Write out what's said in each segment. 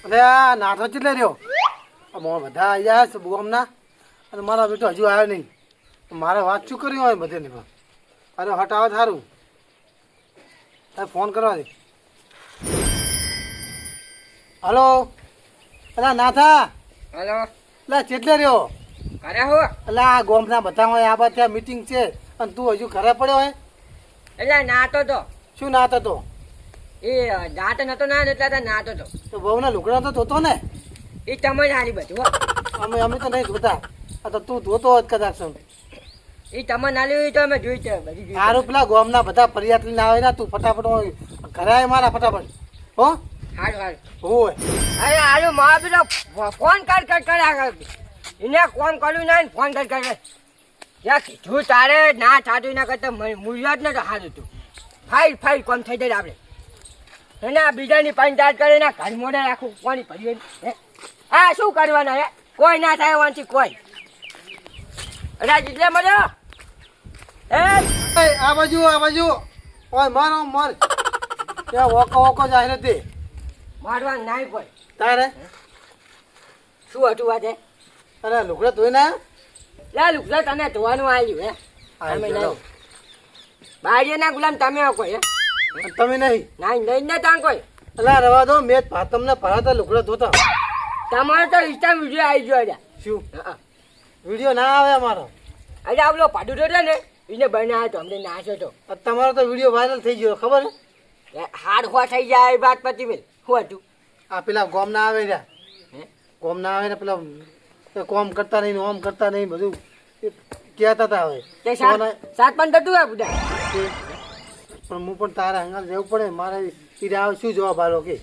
અરે આ નાથો ચેટલે રહ્યો બધા આવ્યા છે બોમના અને મારો બેટો હજુ આવ્યો નહીં મારે વાત શું કર્યું હોય બધે નહીં અરે હટાવે સારું તારે ફોન કરવા દે હલો અલા નાથા હલો એટલે ચેટલે રહ્યો કરે હો એટલે આ ગોમના બધા હોય આ બાદ ત્યાં મીટિંગ છે અને તું હજુ ઘરે પડ્યો હોય એટલે નાતો તો શું નાતો તો એ દાંત નતો ના ને એટલે નાતો તો તો બહુના લુકડા તો ધોતો ને એ તમે હારી બધું હો. અમે તો નહીં ધોતા આ તો તું ધોતો હોત કદાચ એ તમે ના લેવું તો અમે જોઈ છે બધી જોઈ સારું પેલા ગોમના બધા ફરિયાદ લઈને આવે ને તું ફટાફટ ઘરે આવે મારા ફટાફટ હો હારું હારું હોય અરે હારું મારા પેલો ફોન કર્યા એને કોમ કર્યું ના ને ફોન કર યા કીધું તારે ના ચાતું ના કરતા મૂલ્ય જ નતો સારું તું ફાઇલ કોમ થઈ જાય આપણે એને આ બીજાની પંચાયત કરીને ઘર મોડે રાખવું કોની પડી હા શું કરવાના હે કોઈ ના થાય વાંચી કોઈ અરે એટલે મળ્યો આ બાજુ ઓય મારો મર ત્યાં વોકો જાય નથી મારવા નાય કોઈ તારે શું હતું વાતે અરે લુગડા ધોઈ ના લે લુગડા તને ધોવાનું આવ્યું હે તમે નહીં બારીના ગુલામ તમે કોઈ હે તમે નહીં નહીં ને ત્યાં કોઈ અલા રવા દો મેં તમને ભરાતા લુગડા ધોતા તમારો તો ઇન્સ્ટા વિડીયો આવી ગયો અરે શું વિડીયો ના આવે અમારો અરે આવલો પાડું તો ને એને બનાવ્યો તો અમને નાખ્યો તો તમારો તો વિડીયો વાયરલ થઈ ગયો ખબર હે હાડ હો થઈ જાય વાત પતી બેલ શું હતું આ પેલા ગોમ ના આવે રહ્યા ગોમ ના આવે ને પેલા કોમ કરતા નહીં ઓમ કરતા નહીં બધું કહેતા હતા હવે તે સાત પણ થતું હે બધા પણ હું પણ તારે હંગાલ રહેવું પડે મારે ઈરે આવે શું જવાબ આલો કે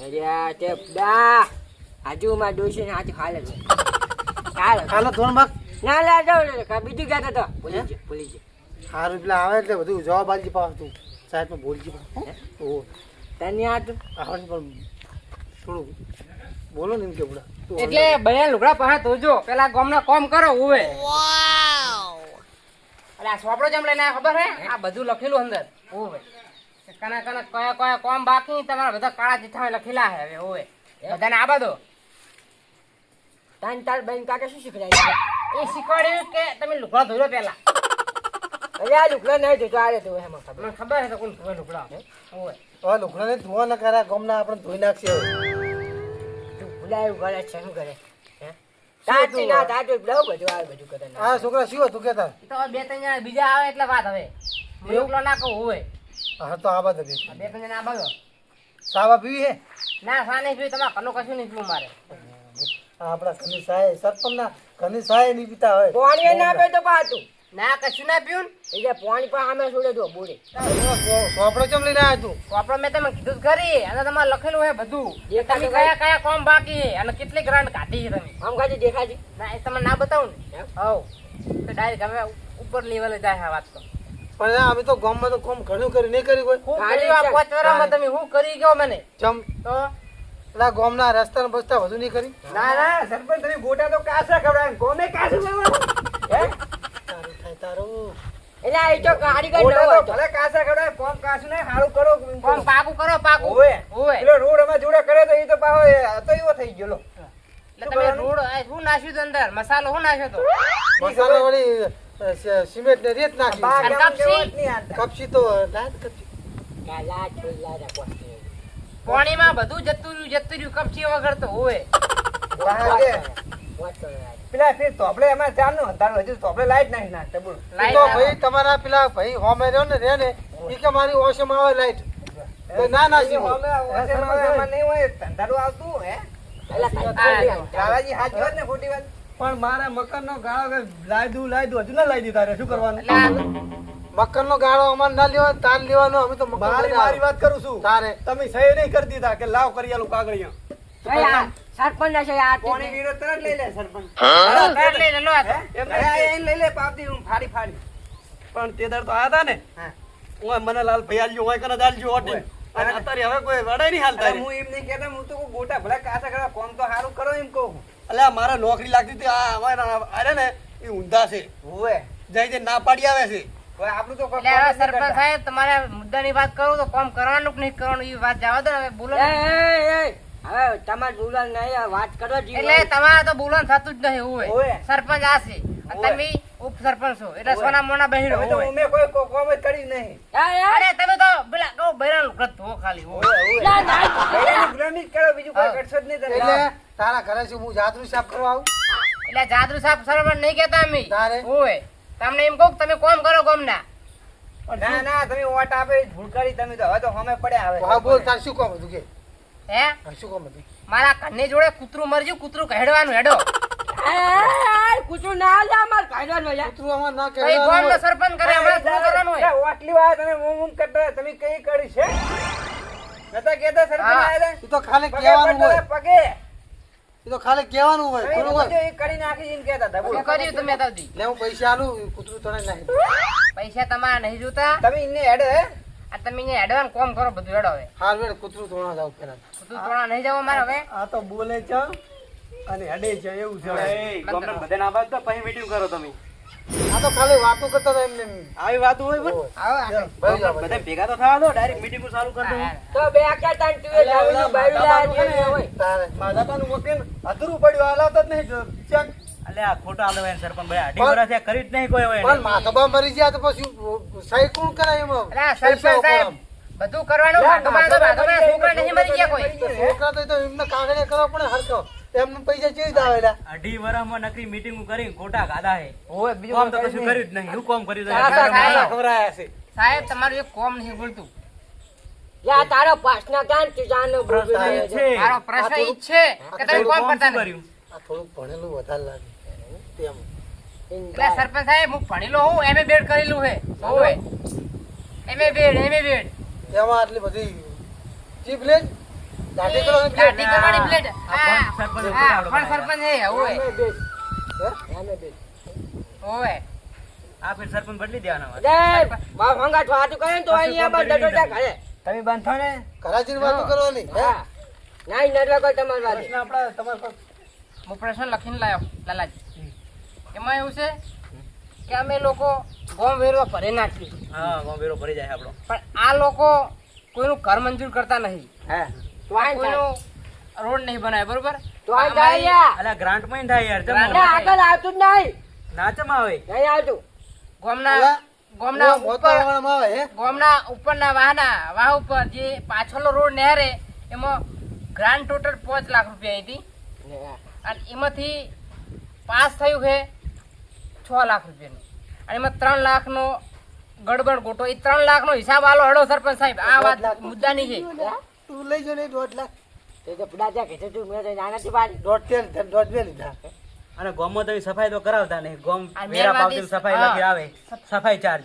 અરે તે બા આજુ માં ડોસી ને હાથ હાલે છે હાલો ધોન બાગ ના લા જાવ બીજું કહેતો તો ભૂલી ગયો સારું પેલા આવે એટલે બધું જવાબ આલજી પાવ તું સાહેબ બોલજી પાવ ઓ તને યાદ આવે પણ થોડું બોલો ને એમ કે બુડા એટલે બયા લુગડા પાસે ધોજો પેલા ગામના કામ કરો હોવે અરે આ સોપડો જમ લઈને આવ્યા ખબર હે આ બધું લખેલું અંદર હોવે કના કયા કામ બાકી તમારા બધા કાળા ચિઠ્ઠા લખેલા હે હવે હોવે બધાને આબા દો તાન તાર બેન કાકે શું શીખડાય એ શીખવાડ્યું કે તમે લુગડા ધોજો પેલા અરે આ લુકડા નહીં જોતો આરે તો એમાં ખબર મને ખબર હે તો કોણ ધોવે લુગડા હોવે હવે લુગડા ને ધોવા ના કરા ગમના આપણે ધોઈ નાખશે હવે તું ભૂલાયું કરે છે શું કરે હે તાતી ના તાતું બહુ બધું આવે બધું કરે ના આ છોકરા શું હતું કેતા એ તો બે ત્રણ જણા બીજા આવે એટલે વાત હવે એકલો ના કહું હોવે હા તો આ બાદ બે ત્રણ જણા આબા દો સાવા પીવી હે ના સા નહીં પીવું તમારે કનો કશું નહીં પીવું મારે આપડા કની સાહેબ સરપંચ ના કની સાહેબ નહીં પીતા હોય પાણી ના આપે તો પાતું ના કશું ના પીવું એટલે પાણી પણ આમે છોડે તો બોડે સોપડો ચમ લઈને આવ્યા તું આપણે મેં તમે કીધું ખરી અને તમારે લખેલું હે બધું દેખાતું તમે કયા કયા કામ બાકી હે અને કેટલી ગ્રાન્ટ કાઢી છે તમે આમ કાજે દેખાજી ના એ તમે ના બતાવું ને હવ તો ડાયરેક્ટ હવે ઉપર લેવલે જાય છે વાત તો પણ અમે તો ગામમાં તો કામ ઘણું કરી નહીં કરી કોઈ હું કરી આ 5 વર્ષમાં તમે હું કરી ગયો મને ચમ તો પેલા ગામના રસ્તા બસ્તા બધું નહીં કરી ના ના સરપંચ તમે ગોટા તો કાસા ખવડાવે ગોમે કાસું ખવડાવે હે તારું થાય તારું એટલે આ તો કારીગર ન હોય તો ભલે કાસા ખવડાવે કોમ કાસું ને હારું કરો કોમ પાકું કરો પાકું ઓવે ઓવે પેલો રોડ અમે જોડે કરે તો એ તો પાહો તો એવો થઈ ગયો લો એટલે તમે રોડ શું નાખ્યું તો અંદર મસાલો શું નાખ્યો તો મસાલા વાળી સિમેન્ટ ને રેત નાખી અને કપસી કપસી તો લાત કપસી લાલા છોલા રાખવા પાણીમાં બધું જતું રહ્યું કપચી વગર તો હોય પેલા ફીર તોપડે અમે ચાલનો અંધારો હજુ તોપડે લાઈટ નાખી નાખતા બોલ તો ભાઈ તમારા પેલા ભાઈ હોમે રહ્યો ને રે ને ઈ કે મારી ઓશમાં આવે લાઈટ ના ના સી અમે નહીં હોય અંધારું આવતું હે લાલાજી હાથ જોત ને ખોટી વાત પણ મારે મકરનો ગાળો લાઈ દઉં હજુ ના લાઈ દીધા રે શું કરવાનું એટલે મકરનો ગાળો અમારે ના લેવાનો તાર લેવાનો અમે તો મારી વાત કરું છું તારે તમે સહી નહીં કરી દીધા કે લાવ કરી આલું કાગળિયા સરપંચ ના છે આ કોની વિરોધ તરત લઈ લે સરપંચ તરત લઈ લો એમ લઈ લે પાપી હું ફાડી ફાડી પણ તે દર તો આયા હતા ને ઓય મને લાલ ભાઈ આલજો ઓય કને આલજો ઓટી અને અત્યારે હવે કોઈ વડાઈ નહીં હાલતા હું એમ નહીં કહેતો હું તો કોઈ ગોટા ભલે કાસા કરવા કોમ તો સારું કરો એમ કહું અલ્યા મારે નોકરી લાગતી હતી આ અમારા અરે ને એ ઊંધા છે હોવે જઈ જઈ ના પાડી આવે છે હવે આપણું તો કોઈ એટલે હવે કામ જ નહીં સરપંચ કરતા. સાહેબ તમારે મુદ્દાની વાત કરું તો કામ કરવાનું કે નહીં કરવાનું એ વાત જવા દો ને હવે બોલો ને. હવે હવે તમારે બોલવાનું નહીં, આ વાત કરો જીવ. એટલે તમારે તો બોલવાનું થતું જ નહીં હોય ઓવે. સરપંચ આ છે અને તમે ઉપસરપંચ છો એટલે સોના મોના બહેરો હવે તો હોય. અમે કોઈ કોમ જ કરી નહીં. અરે તમે તો પેલા કહો બૈરાનું વ્રત હો ખાલી હોય. ના, ના, બૈરાની ગુલામી જ કરો, બીજું કોઈ હા. કરશો જ નહીં તમે. એટલે તારા ઘરે શું હું જાદુ સાફ કરવા આવું એટલે જાદુ સાહેબ સરપંચ નહીં કહેતા અમે તારે? હોય તમને એમ કહું કે તમે કોમ કરો ગમના. ના ના તમે ઓટ આપે ભૂલ કરી તમે તો હવે તો હમે પડ્યા હવે. હા બોલ તાર શું કામ હતું કે હે હા, શું કામ હતું મારા ઘરની જોડે કૂતરું મરી ગયું, કૂતરું કહેડવાનું હેડો. એ, કૂતરું ના લે, અમારે કાઢવાનું યાર. કૂતરું આમાં ના કઈ કહેવાનું ગોમનો હોય. સરપંચ કરે અમારે શું કરવાનું હોય? એટલે ઓટલી વાળા તમે મૂમ કરતા તમે કઈ કરી છે નતા કેતા સરપંચ હા. આયા એ તો ખાલી પગે કહેવાનું હોય પડતા પગે એ તો ખાલી કહેવાનું હોય તમે બરોબર બધું એ કરી નાખી એમ કહેતા હતા બોલો. શું કર્યું તમે અત્યાર સુધી? લે હું પૈસા આલું કૂતરું તને નાખી પૈસા તમારા નહીં જોતા. તમે ઇને હેડે હે આ તમે અહીંયા હેડવાનું કોમ કરો બધું હેડો હવે. હાર વેડ કૂતરું તોણા જાવ પેલા કૂતરું તોડા નહીં જવું મારે હવે. આ તો બોલે છે અને હડે છે એવું છે આ તો ખાલી વાતો કરતા હતા એમને એમ. આવી વાત હોય ઓય. આવો આગળ. ભાઈ જાઓ, ભાઈ જાઓ. ભેગા તો થવા દો ડાયરેક્ટ મીટિંગ ચાલુ કરી દઉં. હા, તો બે આખ્યા ત્રણ ટીવે લાવીને બાયડું લાવીને હોય. તારે માધાતાનું મકેન અધૂરું પડ્યું હાલાત જ નહીં ચેક. અલે આ ખોટા આલે હોય સરપંચ ભાઈ અઢી પણ- વર્ષ કરી જ નહીં કોઈ હોય પણ માથાબા મરી ગયા તો પછી સહી કોણ કરાય એમાં અરે આ પૈસા સરપંચ સાહેબ ઉપર બધું કરવાનું બાજુમાં તો બાજુમાં છોકરા નહીં મરી ગયા કોઈ. તો છોકરા તો એમને કાગળિયા કરવા પડે હરખો એમને પૈસા ચેવી જ આવેલા અઢી વર્ષમાં નકરી મીટિંગ કરી ખોટા ગાધા હે હોય બીજું કોમ તો કોઈ કશું નહીં. કર્યું જ નહીં હું કોમ કર્યું હા, હા, હા. ખવરાયા છે સાહેબ તમારું એક કોમ નહીં બોલતું. યા તારો પાસના ક્યાં તું જાનો બોલ સાહેબ છે. મારો પ્રશ્ન ઈ જ છે કે તમે કોમ કરતા નહીં. કર્યું આ થોડુંક ભણેલું વધારે લાગે તેમ એટલે સરપંચ સાહેબ હું ભણેલો હું એમએ બેડ કરેલું છે હોય એમએ બેડ એમાં આટલી બધી ચીપ લે દાઢી કરવાની plate. દાઢી કરવાની પ્લેટ આ પણ સરપંચ હા પણ સરપંચ છે હોય હે? હોય આ ફેર સરપંચ બદલી દેવાના વાત. રે બા ભંગાટ વાતું કરે ને તો અહીંયા બસ ડટો જા ઘરે. તમે બંધ થો ને ઘરાજીની વાતો કરવાની હે? હા. નાઈ નડવા કોઈ તમારી વાત. પ્રશ્ન આપણા તમારા પર હું પ્રશ્ન લખીને લાવ્યો લાલાજી એમાં એવું છે કે અમે લોકો ગોમ વેરો ભરી નાખ્યું હા ગોંભીરો ભરી જાય આપણો પણ આ લોકો કોઈનું ઘર મંજૂર કરતા નહીં હા તો આઈ થાય. કોઈનું રોડ નહીં બનાવે બરોબર તો આઈ થાય યાર. અલા ગ્રાન્ટ માં થાય યાર Grant ના, જમો આગળ આવતું જ નહીં. નાચમ આવે નહીં આવતું. ગોમના ઓલા- ગોમના ઓલા મોટા ઉપર વાળામાં આવે હે? ગોમના ઉપરના વાહ ઉપર જે પાછળનો રોડ નહેરે એમાં ગ્રાન્ડ ટોટલ 5 લાખ રૂપિયા હતી અને એમાંથી પાસ થયું છે 6 લાખ રૂપિયાનું અને એમાં 3 લાખનો ગડબડ ગોટો એ 3 લાખનો હિસાબ આલો હડો સરપંચ સાહેબ આ વાત મુદ્દાની છે તું લઈ જો ને 1.5 લાખ તે તો પુડા ત્યાં કીધું તું, મેં તો નાનાથી પાડી. 1.5 લીધા અને ગોમમાં તમે સફાઈ તો કરાવતા નહીં ગોમ આ વેરા મહેરબાની પાવતી સફાઈ હા. લખી આવે સફાઈ ચાર્જ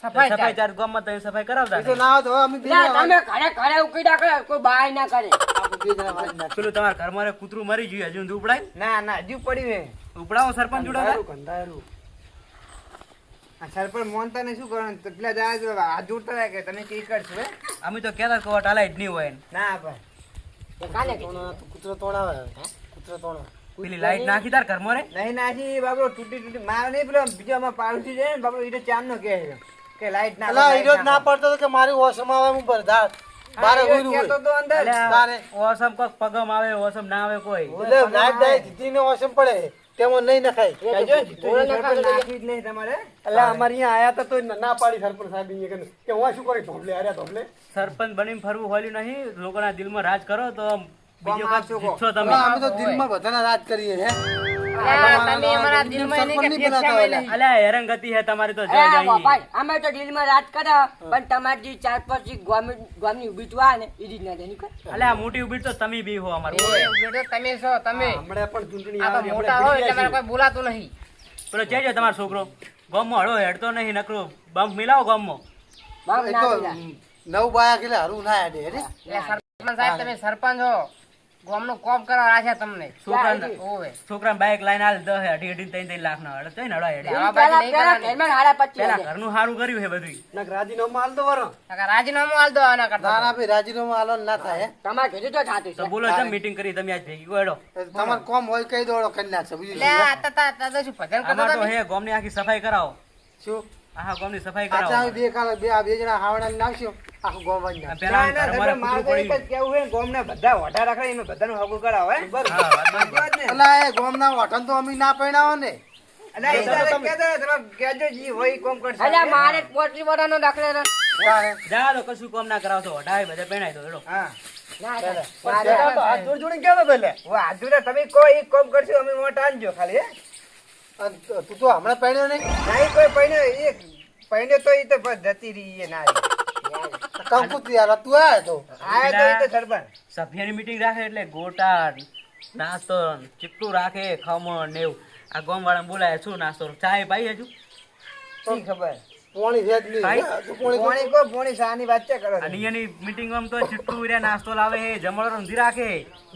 સફાઈ સફાઈ ચાર્જ ગોમમાં તમે સફાઈ કરાવતા એ તો નહીં ના હોય તો હવે અમે બે લા, જણા તમે ઘરે ઘરે ઉકળ્યા કરો, કોઈ બહાર ના કરે. આપણે બે જણા વાળી નાખીએ. પેલું તમારા ઘરમાં રે કૂતરું મરી ગયું હજુ ઊંધું ઉપડાય ના ના હજુ પડ્યું હે ઉપડાવો સરપંચ જોડે કંધાયેલું. આ સરપંચ મોનતા ને શું કરવાનું તો પેલા જાય તો હાથ જોડતા રહે કે તમે કઈ કરશો હે અમે તો કેતા કવટ આલાય જ નહીં હોય ને. ના ભાઈ તો કાને કીધું? તોણા તો કૂતરો તોણા આવે કૂતરો તોણા પેલી લાઈટ નાખી તાર ઘરમાં રે નહીં નાખી બાબરો તૂટી મારે નહીં પેલો બીજો અમાર પાડોશી છે ને બાબરો ઈ તો ચાંદનો કહે છે કે લાઈટ ના અલા હીરો જ ના પડતો તો કે મારી ઓસમ આવે હું બરદાર બારે હુઈરું કેતો હોય તો અંદર અલ્યા, તારે. ઓસમ કોક પગમ આવે ઓસમ ના આવે કોઈ એટલે લાઈટ ડાય જીતીને ઓસમ પડે તેમાં નહીં નખાય કહેજો, ધોળો ના સરપંચ ખાતો નાખવી જ નહીં તમારે એટલે અમારે અહીંયા આયા તા તો ના પાડી સરપંચ સાહેબ અહીંયા કને કે હું શું કરી ધોબલે અરે ધોબલે સરપંચ બનીને ફરવું હોલ્યું નહીં લોકોના દિલમાં રાજ કરો તો બીજો કોમ કાંઈ આપશો જીતશો તમે અમે તો દિલમાં બધાના રાજ કરીએ હે અલ્યા, તમે અમારા દિલમાં નહીં કે સરપંચ નહીં ફેફસામાં બનાતા નહીં. અલ્યા હેરાનગતિ હે તમારી તો જય અરે જય બાપાઈ, અમે તો દિલમાં રાજ કરે પણ તમારી જે ચાર પાંચ જે ગામની ઊભી તો આ ને એ રીતના તો નહીં કરે. અલ્યા મોટી ઉભી તો તમે બી હો અમારું એ બેટો તમે છો તમે હમણાં પણ ચૂંટણી આ તો આવે મોટા હોય એટલે મારે કોઈ બોલાતું નહીં પેલો છે છે તમારો છોકરો ગામમાં હળો હેડતો નહીં નકરો બમ્પ મિલાવો ગામમાં બાપ એ ના તો બોલા. નવ બાયા એટલે હરું ના હેડે હે એટલે સરપંચ સાહેબ તમે સરપંચ છો ગામનું કોમ કરવા રાખ્યા તમને છોકરાને ઓવે છોકરાને બાઈક લાઈન હાલ 10 અઢી અઢી 3 લાખ ના હડે તો હળો હેડે આવા પેલા બાજુ નહીં પેલા કરવાની. ઘરમાં હારા પચીસ પેલા હજાર. ઘરનું સારું કર્યું છે બધું નક રાજીનામું હાલ દો વરો નકર રાજીનામું આલ દો આના કરતા ના ભાઈ રાજીનામું હાલો ના થાય તમારે કીધું તો થાતું તો છે. બોલો છે મીટિંગ કરી તમે આજ ભેગી હેડો હે તમારે કોમ હોય કઈ દોડો કરી નાખશે બીજું એટલે શું આ તા તા તા તો શું ભજન કરતા અમાર તો તમે? હે ગામની આખી સફાઈ કરાવો શું આખા ગામની સફાઈ આચા કરાવો બે કાલે બે જણા હાવડા નાખ્યો આખું ગોમ વાળી નાખ્યું. પેલા ના, ના, ઘરવાળા સરપંચ, મારે કૂતરું તો એક જ કેવું છે, ગામના બધા વઢા રાખે, એમાં બધાનું હગું કરાવો, હે? હા, વાત બરાબર. વાત ને? અલા એ ગોમના વઠન તો અમે ના પરણાવો ને. અલા, એ તારે કહેતો ને, તમે કહેજો જી હોય એ કામ કરશે. અલ્યા મારે પોટલી વડાનો દાખલો છે. તારે. જા તો કશું કામ ના કરાવશો વઢાય બધે પહેણાય તો હેડો. હા. ના ચાલે. મારે બેટા તો હાથ જોડી જોડીને કહેતો પેલે. હું હાજુ ને તમે કોઈ ઈ કામ કરશો, અમે મોટા આનજો ખાલી, હે? અને તું તો હમણાં પરણ્યો નહીં. ના, ઈ કોઈ પૈને તો ઈ તો બસ જતી રહી, એ ના રહી. કંકુત્રી આલા તું આયો તો. આયા તો ઈ તો સરપંચ. સભ્યની મીટિંગ રાખે એટલે ગોટા નાસ્તો ચીપટું રાખે ખમણ ને એવું આ ગામ વાળા બોલાય શું નાસ્તો ચાય પાઈ હજુ શી ખબર? પોણી છે જ નહીં. ભાઈ, તું પોણી તો- પોણી કો પોણી શાની વાત છે કરો છો? અને એની મીટિંગમાં તો ચીપટું રે નાસ્તો લાવે હે જમણવાર ઊંધી રાખે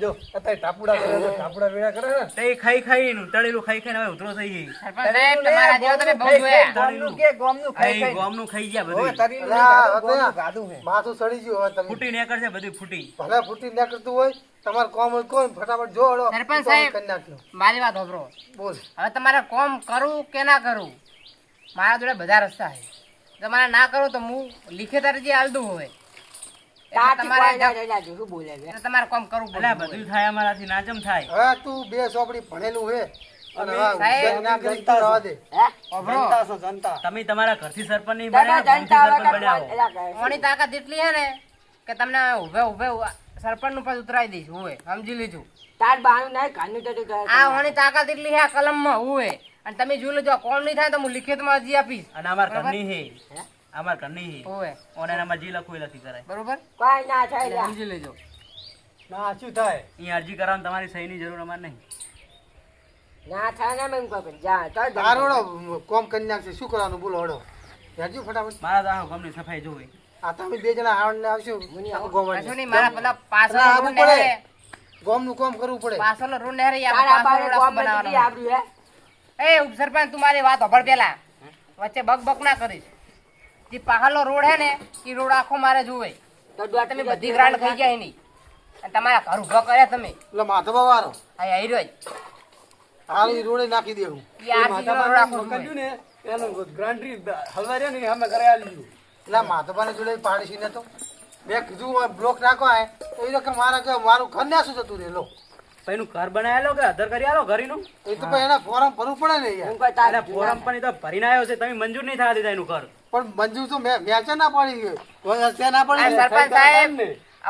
જો અત્યારે ટાપુડા કરે છે, ટાપુડા વેડા કરે છે ને. તે ખાઈ ખાઈને તળેલું ખાઈ ખાઈને હવે ઉતરો થઈ ગઈ સરપંચ સાહેબ તમારા જેવા તમે બહુ જોયા. ગામનું કે ગામનું ખાઈ આ ખાઈને. ગામનું ખાઈ ગયા હોવે, બધું તરીનું અલા, નહીં ખાધું, અત્યારે ગામનું ખાધું છે. માથું સડી ગયું હોય તમે. ફૂટી નીકળ છે બધું ફૂટી ભલે ફૂટી ના કરતું હોય તમારે કોમ હોય કોણ ફટાફટ જો હળો. સરપંચ તું તો સાહેબ. કરી નાખ્યો. મારી વાત સાંભળો. બોલ. હવે તમારે કોમ કરું કે ના કરું મારા જોડે બધા રસ્તા છે. તમારે ના કરું તો હું લીખે તારે હાલ દઉં હવે એટલે તાતી તમારે કોઈ ના રહેલા જુઠું બોલે છે. એટલે તમારે કોમ કરવું એટલે પડે. બધું થાય અમારાથી નાચમ થાય હવે તું બે ચોપડી ભણેલું હે અને હવે સાહેબ, ઉદ્ધાર ના કરી તું રહેવા દે. હે? સાંભળો. તમે તમારા ઘરથી સરપંચ નહીં દાદા બન્યા જનતા ગામથી વગર સરપંચ બન્યા હો. એલા કહે છે. ઓની તાકાત એટલી છે ને કે તમને ઉભે ઉભે સરપંચ નું પદ ઉતરાઈ દઈશ હું સમજી લીધું. તાર બાનું નહીં, ઘરનું તો તું કરે. આ ઓની તાકાત એટલી છે આ કલમમાં હું અને તમે જોઈ લેજો કોમ નહીં થાય તો હું લિખિતમાં અરજી આપીશ. અને અમાર બરાબર? ઘરની હે હે? અમાર ઘરની હે હોવે ઓને એનામાં જી લખવું એ લખી કરાય બરોબર કોઈ ના થાય એટલે લ્યા. સમજી લેજો. ના શું થાય અહીંયા અરજી કરાવવાની તમારી સહીની જરૂર અમારે નહીં ના થાય ને એમ કોઈ પણ. જા તો જ. તારો હળો કોમ કરી નાખશે શું કરવાનું બોલો હળો હેરજો ફટાફટ. મારા તો આખા ગામની સફાઈ જોવી આ તમે બે જણા હાવડ ને આવશો આખું ગોમ વાળી. કશું નહીં મારા પેલા પાછળ ના, રોડ આવવું પડે. નહેરે ગોમનું કોમ કરવું પડે. પાછળ રોડ નહેરે ઈ તારા આપણે પાછળ બારે રોડ ગામમાં બનાવવાનો. કેટલી આબરૂ હે? એ ઉપસરપંચ તું મારી વાત સાંભળ પેલા વચ્ચે બક બક ના કરીશ. જે પાહાલો રોડ હે ને એ રોડ આખો મારે જોવે તો દોઢ તમે કિલો બધી ગ્રાન્ડ ખાઈ જાય નહીં અને તમારા ઘર ઉભા કર્યા તમે એટલે માધવા વાળો આ આવી રહ્યો હાલ ઈ રોડે નાખી દેવું. ઈ આ ચીજનો રોડ આખો જોવે. એટલે માધવાને જોડે પાડીશી ને તો મેં કીધું બ્લોક નાખો આય તો એ લોકો મારા કે મારું ઘર ના શું જતું રે લો. એનું ઘર બનાવેલો કે અધર કરી આલો ઘરીનું એ તો પછી એના ફોરમ ભરવું પડે ને યાર. હું કોઈ તાર અને ફોરમ પણ ઈ તો ભરીને આવ્યો છે તમે મંજૂર નહીં થવા દીધા એનું ઘર પણ મંજૂર તો મેં મેચે ના પાડી ગયો ત્યાં ના આ પડી સરપંચ સાહેબ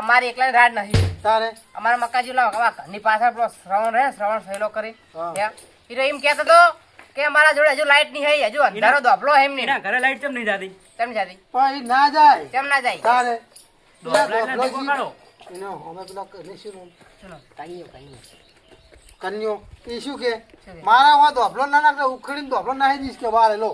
અમારી એકલા રાડ નથી તારે અમારા મકાજી લાવો અમારા ઘરની પાછળ પેલો શ્રવણ રહે શ્રવણ સહેલો કરી હા. ત્યાં ઈ તો એમ કહેતો હતો કે અમારા જોડે હજુ લાઈટ નહીં હઈ હજુ અંધારો દોપલો એમ નહીં એના ઘરે લાઈટ ચમ નહીં જાતી તેમ જાતી પણ ઈ ના જાય કેમ ના જાય તારે દોપલા એટલે ટેકો કાઢો. એનો અમે પેલા કરીને શું નામ? ચલો કન્યો એ શું કે શું કે? મારા માં ધોપલો ના નાખે ઉખડીને ધોપલો નાખી દઈશ કે બારે લો.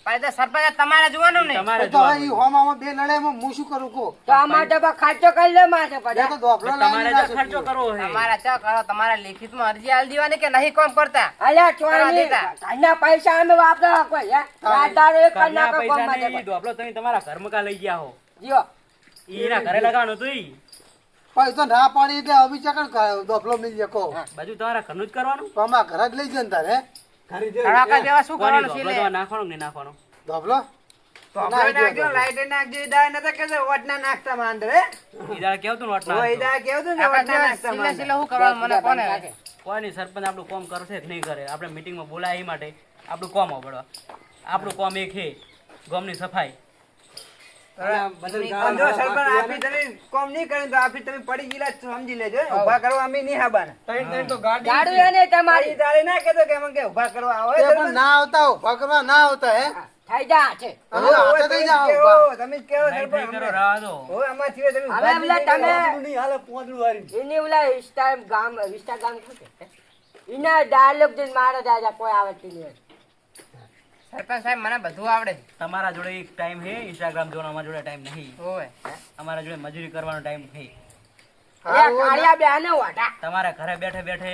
પણ એ તો સરપંચ તમારે જોવાનું ને તમારે તો હવે ઈ જોવાનું. હોમાં બે લડાઈ માં હું શું કરું કો તો આ માટે બા ખર્ચો કરી લે માથે એ પછી. તો ધોપલો તમારે લાવીને તો ખર્ચો કરવો છે તમારા ચા કરો તમારા લેખિતમાં અરજી આલ દેવાની કે નહીં કોમ કરતા અલ્યા કરવા ચોરી દેતા. ઘરના પૈસા અમે વાપરા કોઈ હે? રાતદારો એક કરી ઘરના નાખો પૈસા ગામ માટે નહીં, ધોપલો તમે તમારા ઘરમાં કા લઈ ગયા હો જીઓ. ઈ એના ઘરે લગાવવાનું હતું ઈ. પણ એ તો ના પાડી એટલે અભી ચકન ધોપલો મિલ જકો બધું તમારા ઘરનું જ કરવાનું તો અમારા ઘર જ લઈ જાય ને તારે ધડાકા જેવા શું કોની કરવાનું છે ધોપલો લે? તમારે નાખવાનો કે નહીં નાખવાનો ધોપલો ધોપલો નાખજો, લાઈટ નાખજો, ઈ દાળ નતા કહેતા વટના નાખતા માં અંદર, હે? ઈ દાડે કેવું તું વટ હોય, ઈ નાખતો. દાળ કેવું હતું ને, આપણે વટના જે નાખતા સિલે માં સિલે અંદર. શું કરવાનું મને કોને કોઈ નહીં સરપંચ આપણું કોમ કરશે કે નહીં કરે આપણે મીટિંગમાં બોલાય એ માટે આપણું કોમ આવડવા આપણું કોમ એક હે ગામની સફાઈ પણ જો સરપંચ આપી તમે કોમ નહીં કરે તો આપી તમે પડી ગયેલા જ છો, સમજી લેજો, હે? ઊભા કરવા અમે નહીં હાબાના. ગાડું એને તમારી ઈ દાડે ના કહેતો કે અમે કે ઊભા કરવા આવો, હે, એ પણ સરપંચ? ના આવતા ઉભા કરવા ના આવતા હે થઈ જા છે. અમે હાથે થઈ જાઓ ઉભા. તમે જ કહો નહીં સરપંચ, કરો અમને. રાહ દો હવે આમાં થયું તમે હવે ઊભા જ પેલા નહીં તમે એની ઓલા ઇન્સ્ટાગ્રામ શું છે એના ડાયલોગ જોઈને મારો દાદા કોઈ આવડતી નહીં. સરપંચ સાહેબ મને બધું આવડે છે. તમારા જોડે એક ટાઈમ હે ઇન્સ્ટાગ્રામ જોવાનો અમારા જોડે ટાઈમ નહીં હોવે. અમારા જોડે મજૂરી કરવાનો ટાઈમ હે હારું હોય ને? કાળિયા બેને વાટા તમારા ઘરે બેઠે બેઠે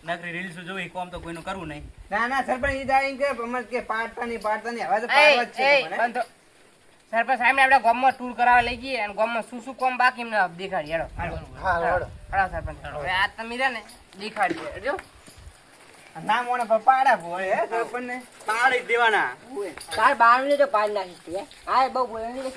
નકરી રીલ્સ જોઈ કોમ તો કોઈનું કરવું નહીં ના ના સરપંચ ઈ દાડે એમ કે અમારે કે પાડતા નહીં હવે તો એ, પાડવા જ છે એ, તમને, હે? બંધો. સરપંચ સાહેબ આપણે ગામમાં ટૂર કરાવવા લઈ જઈએ અને ગામમાં શું શું કોમ બાકી એમને દેખાડીએ હેડો હા, હેડો. સરપંચ હેડો. હવે આ તમે રહ્યા ને દેખાડીએ જો ના મોને પાડા ભોળે હે સરપંચ ને પાડી જ દેવાના તાર બાર ને તો પાડ નાખી તું આ બહુ બોલે નહીં